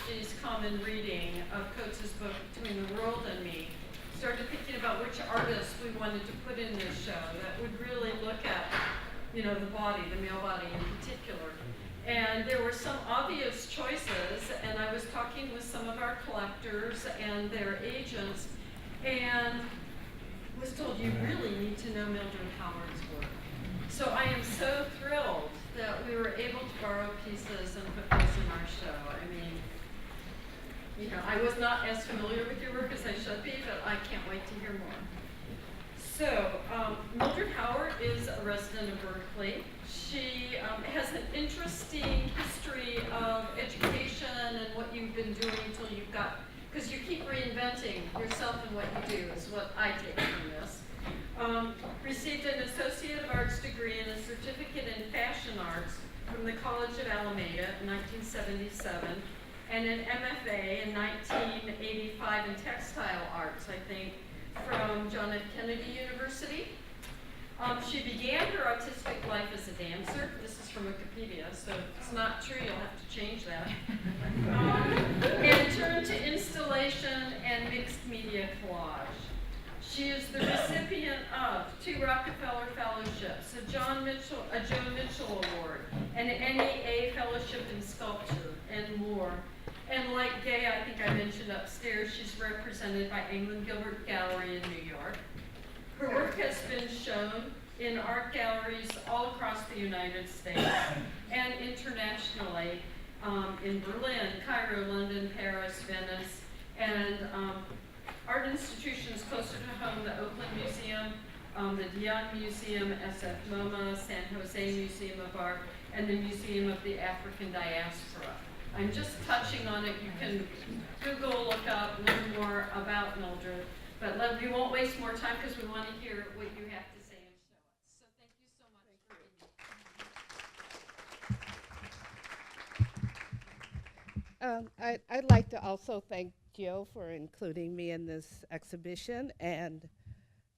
PhD's common reading of Coates' book, Between the World and Me, started thinking about which artists we wanted to put in this show that would really look at, the body, the male body in particular. And there were some obvious choices, and I was talking with some of our collectors and their agents, and was told you really need to know Mildred Howard's work. So I am so thrilled that we were able to borrow pieces and put those in our show. I mean, I was not as familiar with your work as I should be, but I can't wait to hear more. So, Mildred Howard is a resident of Berkeley. She has an interesting history of education and what you've been doing until you've got, because you keep reinventing yourself and what you do is what I take from this. Received an Associate of Arts degree and a certificate in Fashion Arts from the College of Alameda in 1977, and an MFA in 1985 in Textile Arts, I think, from John F. Kennedy University. She began her artistic life as a dancer. This is from Wikipedia, so if it's not true, you'll have to change that. And turned to installation and mixed media collage. She is the recipient of 2 Rockefeller Fellowships, a Joan Mitchell Award, an NEA Fellowship in Sculpture, and more. And like Gay, I think I mentioned upstairs, she's represented by England Gilbert Gallery in New York. Her work has been shown in art galleries all across the United States and internationally in Berlin, Cairo, London, Paris, Venice, and art institutions closer to home, the Oakland Museum, the Dion Museum, SF MoMA, San Jose Museum of Art, and the Museum of the African Diaspora. I'm just touching on it. You can Google, look up, learn more about Mildred, but we won't waste more time because we want to hear what you have to say and show us. So thank you so much for being here. I'd like to also thank Jill for including me in this exhibition and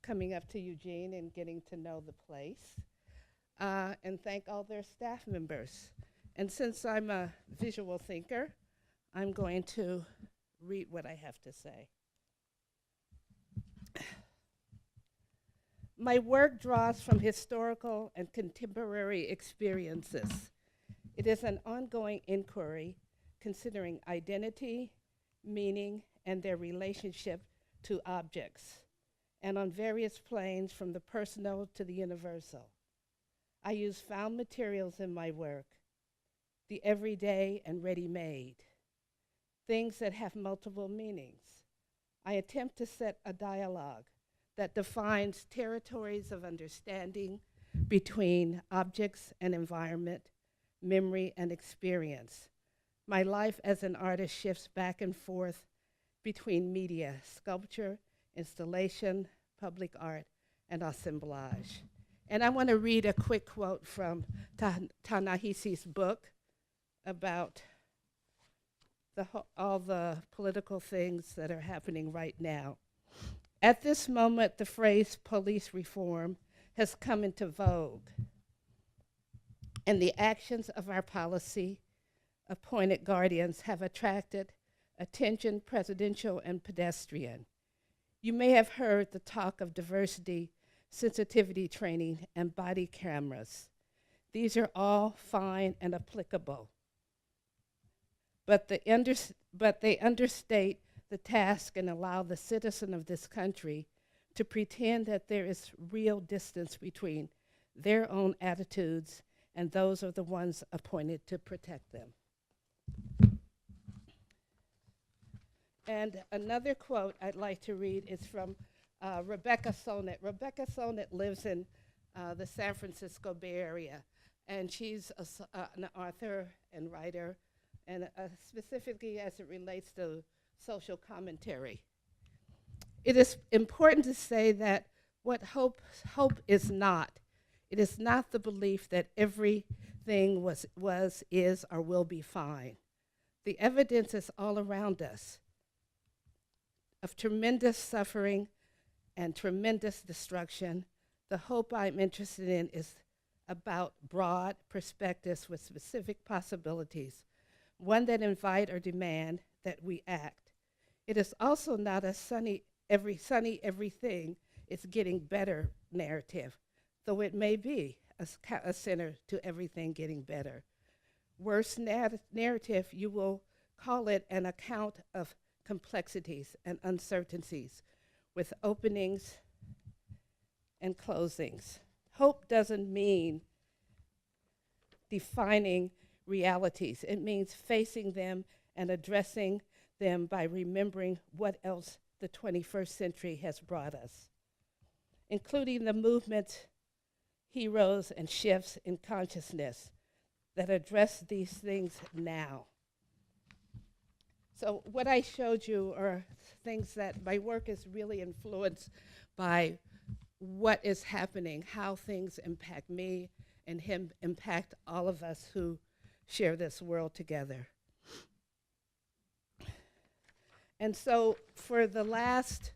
coming up to Eugene and getting to know the place, and thank all their staff members. And since I'm a visual thinker, I'm going to read what I have to say. My work draws from historical and contemporary experiences. It is an ongoing inquiry considering identity, meaning, and their relationship to objects, and on various planes from the personal to the universal. I use found materials in my work, the everyday and ready-made, things that have multiple meanings. I attempt to set a dialogue that defines territories of understanding between objects and environment, memory and experience. My life as an artist shifts back and forth between media, sculpture, installation, public art, and assemblage. And I want to read a quick quote from Ta-Nehisi's book about all the political things that are happening right now. At this moment, the phrase police reform has come into vogue, and the actions of our policy appointed guardians have attracted attention, presidential and pedestrian. You may have heard the talk of diversity, sensitivity training, and body cameras. These are all fine and applicable, but they understate the task and allow the citizen of this country to pretend that there is real distance between their own attitudes and those of the ones appointed to protect them. And another quote I'd like to read is from Rebecca Solnit. Rebecca Solnit lives in the San Francisco Bay Area, and she's an author and writer, and specifically as it relates to social commentary. It is important to say that what hope is not, it is not the belief that everything was, is, or will be fine. The evidence is all around us of tremendous suffering and tremendous destruction. The hope I'm interested in is about broad perspectives with specific possibilities one that invite or demand that we act. It is also not a sunny everything is getting better narrative, though it may be a center to everything getting better. Worse narrative, you will call it an account of complexities and uncertainties with openings and closings. Hope doesn't mean defining realities. It means facing them and addressing them by remembering what else the 21st century has brought us, including the movements, heroes, and shifts in consciousness that address these things now. So what I showed you are things that my work is really influenced by what is happening, how things impact me and him impact all of us who share this world together. And so for the last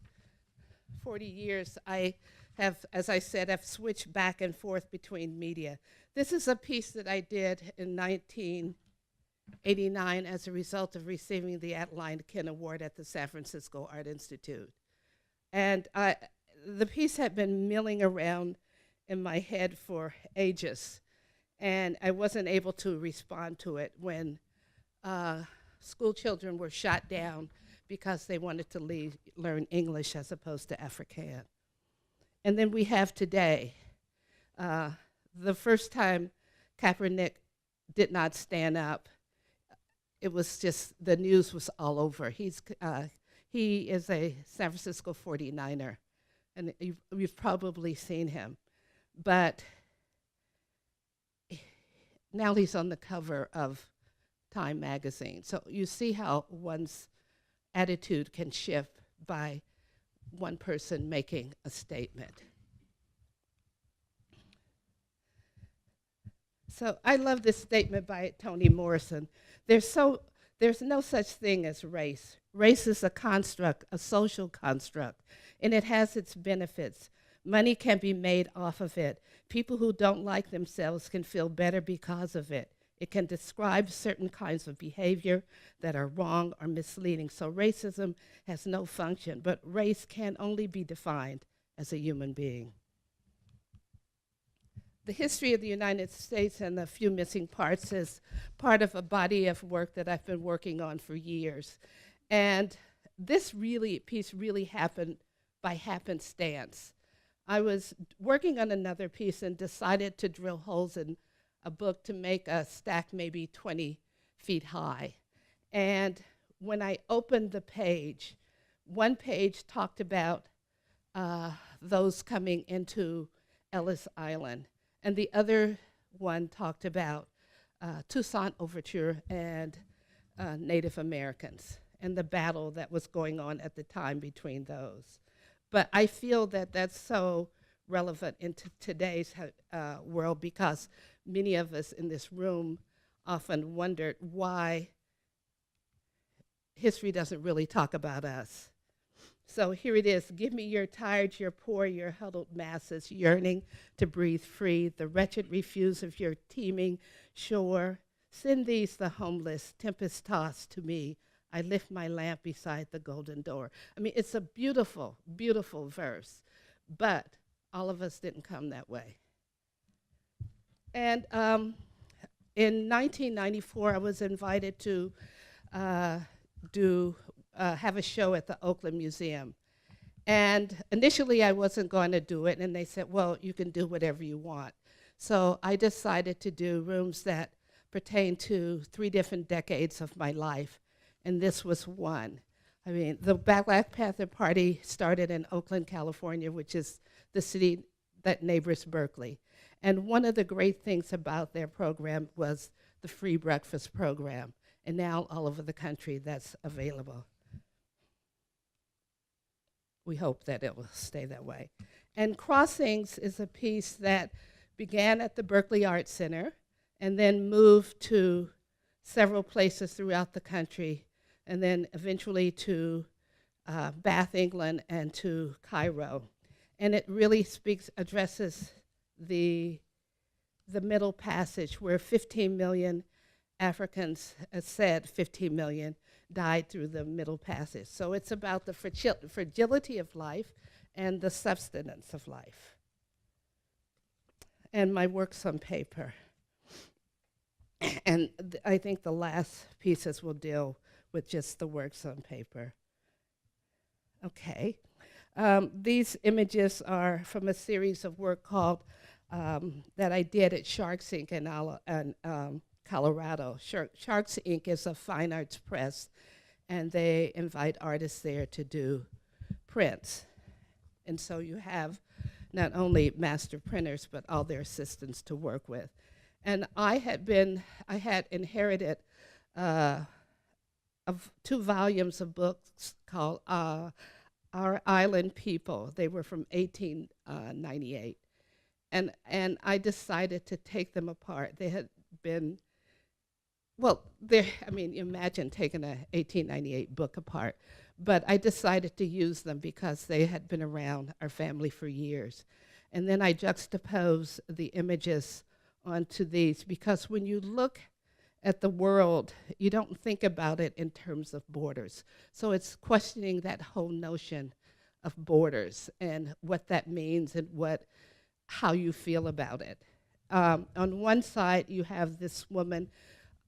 40 years, I have, as I said, I've switched back and forth between media. This is a piece that I did in 1989 as a result of receiving the Adeline Ken Award at the San Francisco Art Institute. And the piece had been milling around in my head for ages, and I wasn't able to respond to it when school children were shot down because they wanted to learn English as opposed to Afrikaans. And then we have today, the first time Kaepernick did not stand up, it was just, the news was all over. He is a San Francisco 49er, and you've probably seen him. But now he's on the cover of Time magazine. So you see how one's attitude can shift by one person making a statement. So I love this statement by Toni Morrison. There's no such thing as race. Race is a construct, a social construct, and it has its benefits. Money can be made off of it. People who don't like themselves can feel better because of it. It can describe certain kinds of behavior that are wrong or misleading. So racism has no function, but race can only be defined as a human being. The history of the United States and the few missing parts is part of a body of work that I've been working on for years. And this piece really happened by happenstance. I was working on another piece and decided to drill holes in a book to make a stack maybe 20 feet high. And when I opened the page, one page talked about those coming into Ellis Island, and the other one talked about Toussaint Overture and Native Americans and the battle that was going on at the time between those. But I feel that that's so relevant into today's world because many of us in this room often wondered why history doesn't really talk about us. So here it is. Give me your tired, your poor, your huddled masses yearning to breathe free, the wretched refuse of your teeming shore. Send these, the homeless, tempest-tossed to me. I lift my lamp beside the golden door. I mean, it's a beautiful, beautiful verse, but all of us didn't come that way. And in 1994, I was invited to have a show at the Oakland Museum. And initially, I wasn't going to do it, and they said, well, you can do whatever you want. So I decided to do rooms that pertain to 3 different decades of my life, and this was one. I mean, the Black Panther Party started in Oakland, California, which is the city that neighbors Berkeley. And one of the great things about their program was the free breakfast program. And now all over the country that's available. We hope that it will stay that way. And Crossings is a piece that began at the Berkeley Art Center and then moved to several places throughout the country, and then eventually to Bath, England, and to Cairo. And it really addresses the Middle Passage, where 15 million Africans said 15 million died through the Middle Passage. So it's about the fragility of life and the substance of life. And my works on paper. And I think the last pieces will deal with just the works on paper. Okay. These images are from a series of work called, that I did at Sharks Inc. in Colorado. Sharks Inc. is a fine arts press, and they invite artists there to do prints. And so you have not only master printers, but all their assistants to work with. And I had inherited of 2 volumes of books called Our Island People. They were from 1898. And I decided to take them apart. They had been, imagine taking an 1898 book apart. But I decided to use them because they had been around our family for years. And then I juxtaposed the images onto these, because when you look at the world, you don't think about it in terms of borders. So it's questioning that whole notion of borders and what that means and how you feel about it. On one side, you have this woman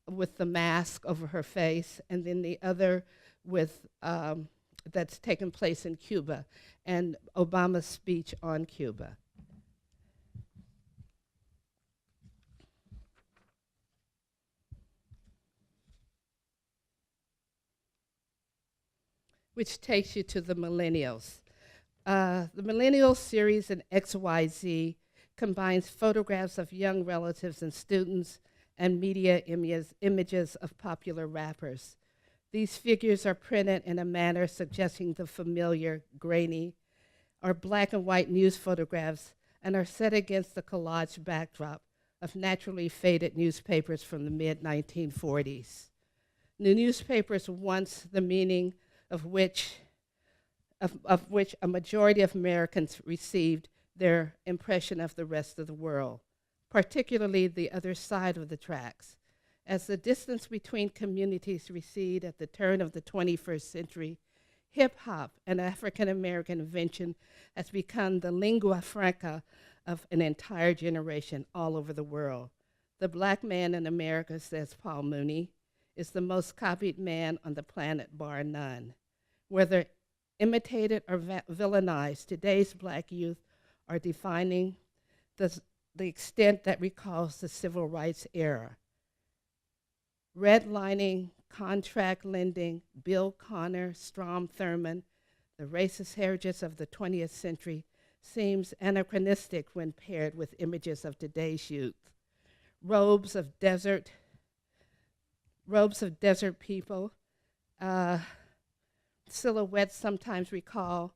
with the mask over her face, and then the other with that's taken place in Cuba, and Obama's speech on Cuba. Which takes you to the Millennials. The Millennials series in XYZ combines photographs of young relatives and students and media images of popular rappers. These figures are printed in a manner suggesting the familiar, grainy, or black and white news photographs, and are set against the collage backdrop of naturally faded newspapers from the mid-1940s. The newspapers once the meaning of which a majority of Americans received their impression of the rest of the world, particularly the other side of the tracks. As the distance between communities recede at the turn of the 21st century, hip-hop, an African-American invention, has become the lingua franca of an entire generation all over the world. The black man in America, says Paul Mooney, is the most copied man on the planet, bar none. Whether imitated or villainized, today's black youth are defining the extent that recalls the civil rights era. Redlining, contract lending, Bill Connor, Strom Thurmond, the racist heritage of the 20th century seems anachronistic when paired with images of today's youth. Robes of desert people, silhouettes sometimes recall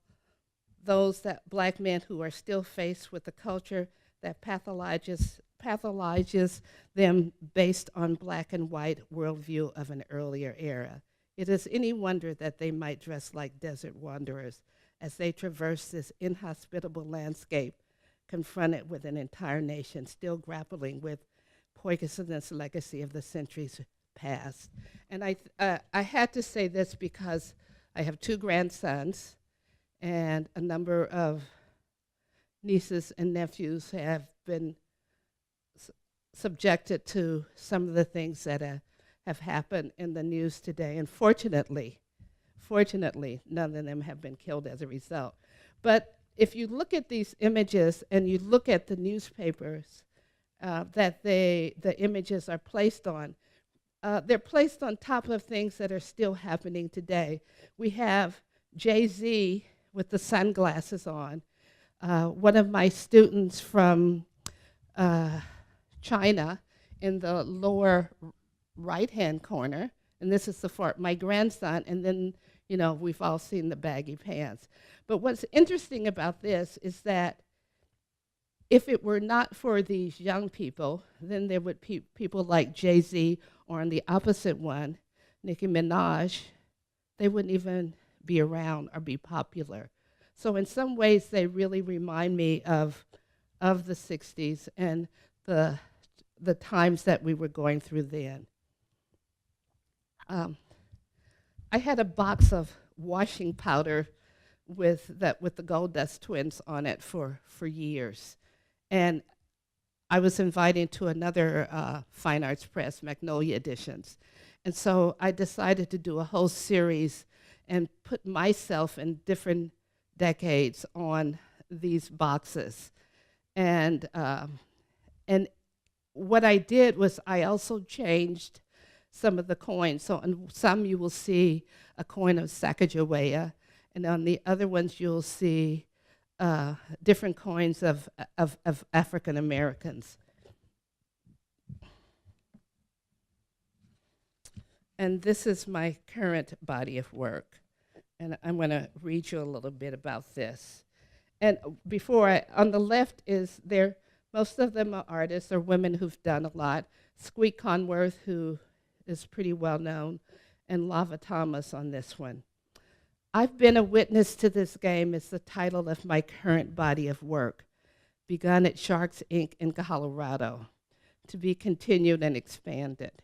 those that black men who are still faced with a culture that pathologizes them based on black and white worldview of an earlier era. It is any wonder that they might dress like desert wanderers as they traverse this inhospitable landscape, confronted with an entire nation still grappling with poisonous legacy of the centuries past. And I had to say this because I have 2 grandsons, and a number of nieces and nephews have been subjected to some of the things that have happened in the news today. And fortunately, none of them have been killed as a result. But if you look at these images and you look at the newspapers that the images are placed on, they're placed on top of things that are still happening today. We have Jay-Z with the sunglasses on. One of my students from China in the lower right-hand corner, and this is my grandson, and then, we've all seen the baggy pants. But what's interesting about this is that if it were not for these young people, then there would be people like Jay-Z, or on the opposite one, Nicki Minaj, they wouldn't even be around or be popular. So in some ways, they really remind me of the 60s and the times that we were going through then. I had a box of washing powder with the Gold Dust Twins on it for years, and I was invited to another fine arts press, Magnolia Editions, and so I decided to do a whole series and put myself in different decades on these boxes, and what I did was I also changed some of the coins. So on some you will see a coin of Sacagawea, and on the other ones you'll see different coins of African Americans. And this is my current body of work. And I'm going to read you a little bit about this. And on the left is most of them are artists or women who've done a lot. Squeak Conworth, who is pretty well known, and Lava Thomas on this one. I've been a witness to this game is the title of my current body of work, begun at Sharks Inc. in Colorado, to be continued and expanded.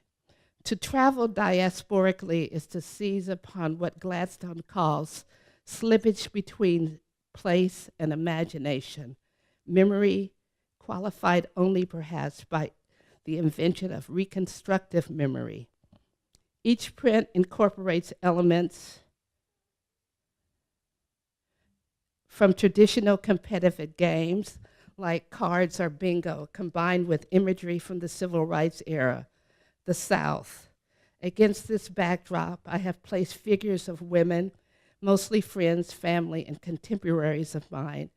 To travel diasporically is to seize upon what Gladstone calls slippage between place and imagination, memory qualified only perhaps by the invention of reconstructive memory. Each print incorporates elements from traditional competitive games like cards or bingo, combined with imagery from the civil rights era, the South. Against this backdrop, I have placed figures of women, mostly friends, family, and contemporaries of mine,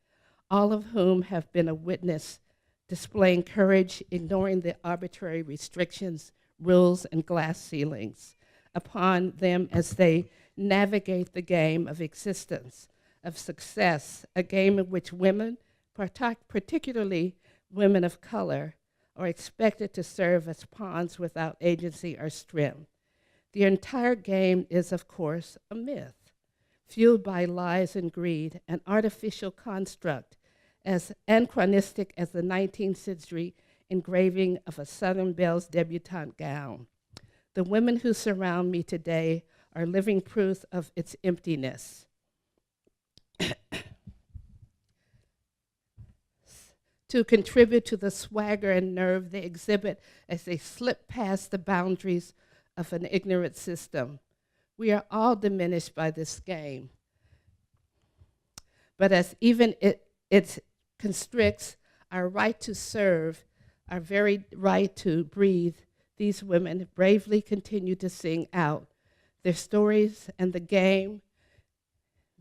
all of whom have been a witness displaying courage, ignoring the arbitrary restrictions, rules, and glass ceilings upon them as they navigate the game of existence, of success, a game in which women, particularly women of color, are expected to serve as pawns without agency or strength. The entire game is, of course, a myth, fueled by lies and greed, an artificial construct as anachronistic as the 19th century engraving of a Southern Belle's debutante gown. The women who surround me today are living proof of its emptiness. To contribute to the swagger and nerve they exhibit as they slip past the boundaries of an ignorant system. We are all diminished by this game. But as even it constricts our right to serve, our very right to breathe, these women bravely continue to sing out their stories and the game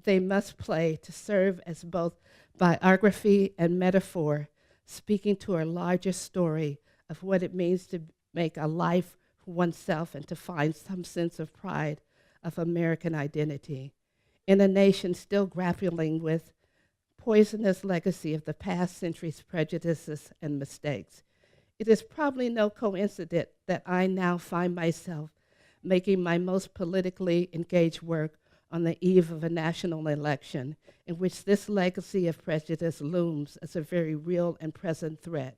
they must play to serve as both biography and metaphor, speaking to a larger story of what it means to make a life for oneself and to find some sense of pride of American identity in a nation still grappling with poisonous legacy of the past century's prejudices and mistakes. It is probably no coincidence that I now find myself making my most politically engaged work on the eve of a national election in which this legacy of prejudice looms as a very real and present threat.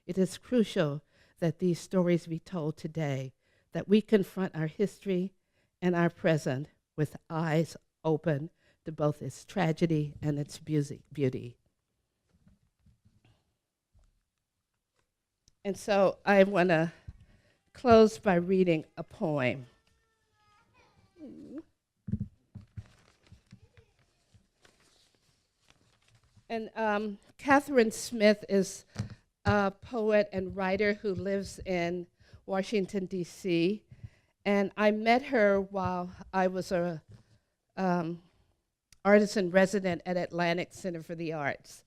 It is crucial that these stories be told today, that we confront our history and our present with eyes open to both its tragedy and its beauty. And so I want to close by reading a poem. And Kathryn Smith is a poet and writer who lives in Washington, D.C. And I met her while I was a artist in resident at Atlantic Center for the Arts.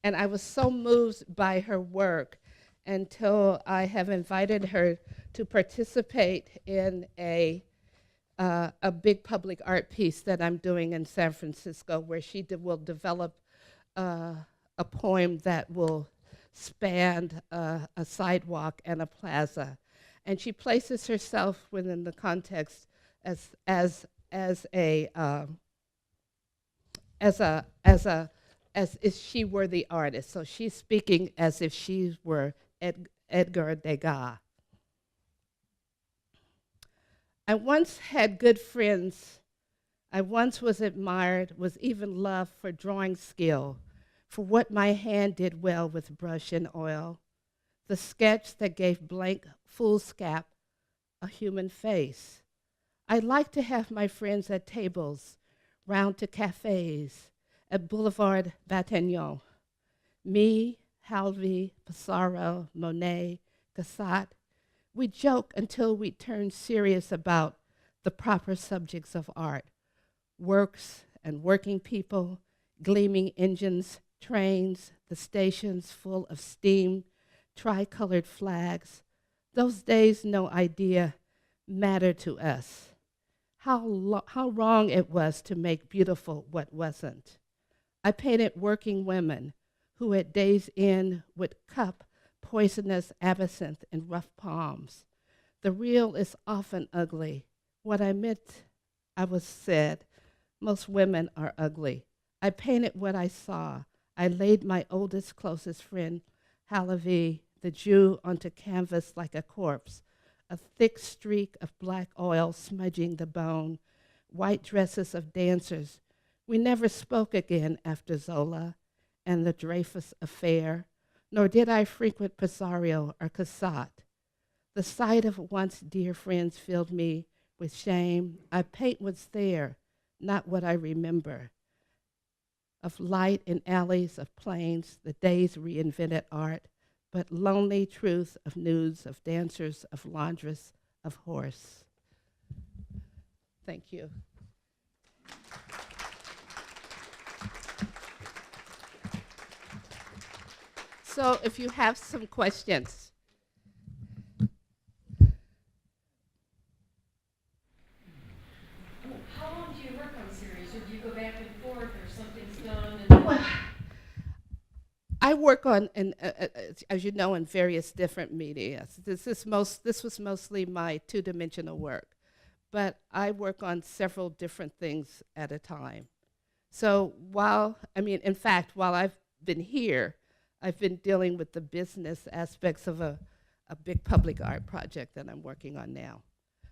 And I was so moved by her work until I have invited her to participate in a big public art piece that I'm doing in San Francisco, where she will develop a poem that will span a sidewalk and a plaza. And she places herself within the context as if she were the artist. So she's speaking as if she were Edgar Degas. I once had good friends. I once was admired, was even loved for drawing skill, for what my hand did well with brush and oil, the sketch that gave blank foolscap a human face. I like to have my friends at tables, round to cafes, at Boulevard Batignon. Me, Halvey, Pissarro, Monet, Cassatt, we joke until we turn serious about the proper subjects of art, works and working people, gleaming engines, trains, the stations full of steam, tricolored flags. Those days, no idea mattered to us. How wrong it was to make beautiful what wasn't. I painted working women who at day's end would cup poisonous absinthe in rough palms. The real is often ugly. What I meant, I was said, most women are ugly. I painted what I saw. I laid my oldest, closest friend, Halavi, the Jew, onto canvas like a corpse, a thick streak of black oil smudging the bone, white dresses of dancers. We never spoke again after Zola and the Dreyfus affair, nor did I frequent Pissarro or Cassatt. The sight of once dear friends filled me with shame. I paint what's there, not what I remember. Of light in alleys of plains, the days reinvented art, but lonely truth of nudes, of dancers, of laundress, of horse. Thank you. So if you have some questions. How long do you work on series, or do you go back and forth, or something's done? And Well, I work on, as you know, in various different media. This was mostly my two-dimensional work, but I work on several different things at a time. So in fact, while I've been here, I've been dealing with the business aspects of a big public art project that I'm working on now.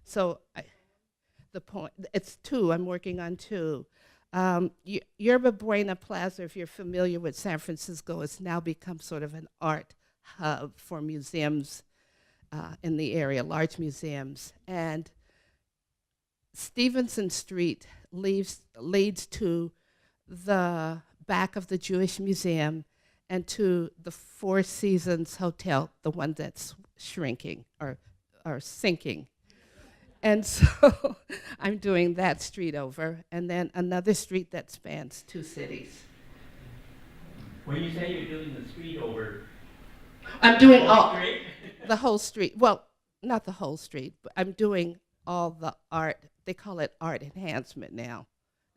So it's two, I'm working on two. Yerba Buena Plaza, if you're familiar with San Francisco, has now become sort of an art hub for museums in the area, large museums. And Stevenson Street leads to the back of the Jewish Museum and to the Four Seasons Hotel, the one that's shrinking or sinking. And so I'm doing that street over, and then another street that spans two cities. When you say you're doing the street over, I'm doing the all street? the whole street. Well, not the whole street, but I'm doing all the art. They call it art enhancement now.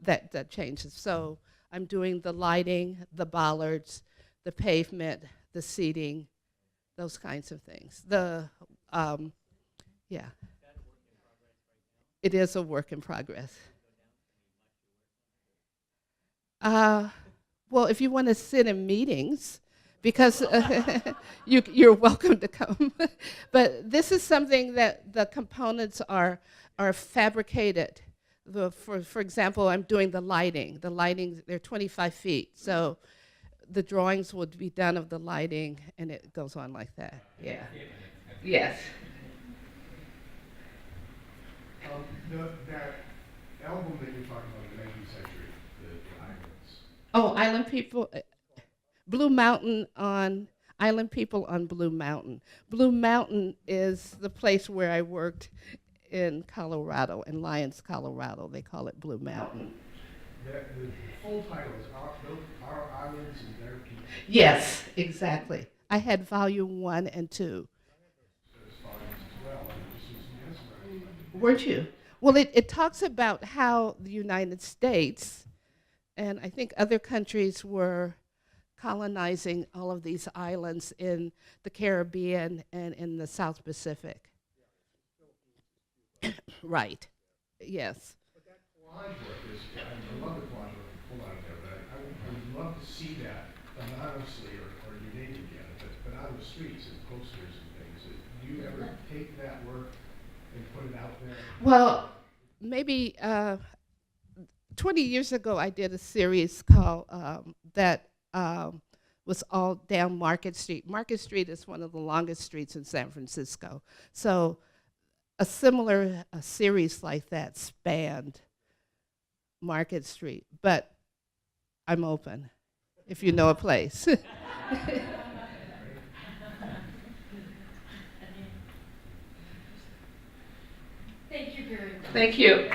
That changes. So I'm doing the lighting, the bollards, the pavement, the seating, those kinds of things. Yeah. It is a work in progress. Well, if you want to sit in meetings, because you're welcome to come. But this is something that the components are fabricated. For example, I'm doing the lighting. The lighting, they're 25 feet. So the drawings would be done of the lighting, and it goes on like that. Yeah. Yes. That album that you're talking about in the 19th century, the Islands. Oh, Island People, Blue Mountain on, Island People on Blue Mountain. Blue Mountain is the place where I worked in Colorado, in Lyons, Colorado. They call it Blue Mountain. The full title is Our Islands and Their People. Yes, exactly. I had volume 1 and 2. There's volumes as well, and it just seems mesmerizing. Weren't you? Well, it talks about how the United States and I think other countries were colonizing all of these islands in the Caribbean and in the South Pacific. Right. Yes. But that collage work is, I love the collage work, hold on there, but I would love to see that anonymously or your name again, but out of the streets and posters and things. Do you ever take that work and put it out there? Well, maybe 20 years ago, I did a series called that was all down Market Street. Market Street is one of the longest streets in San Francisco. So a similar series like that spanned Market Street, but I'm open if you know a place. Thank you very much. Thank you.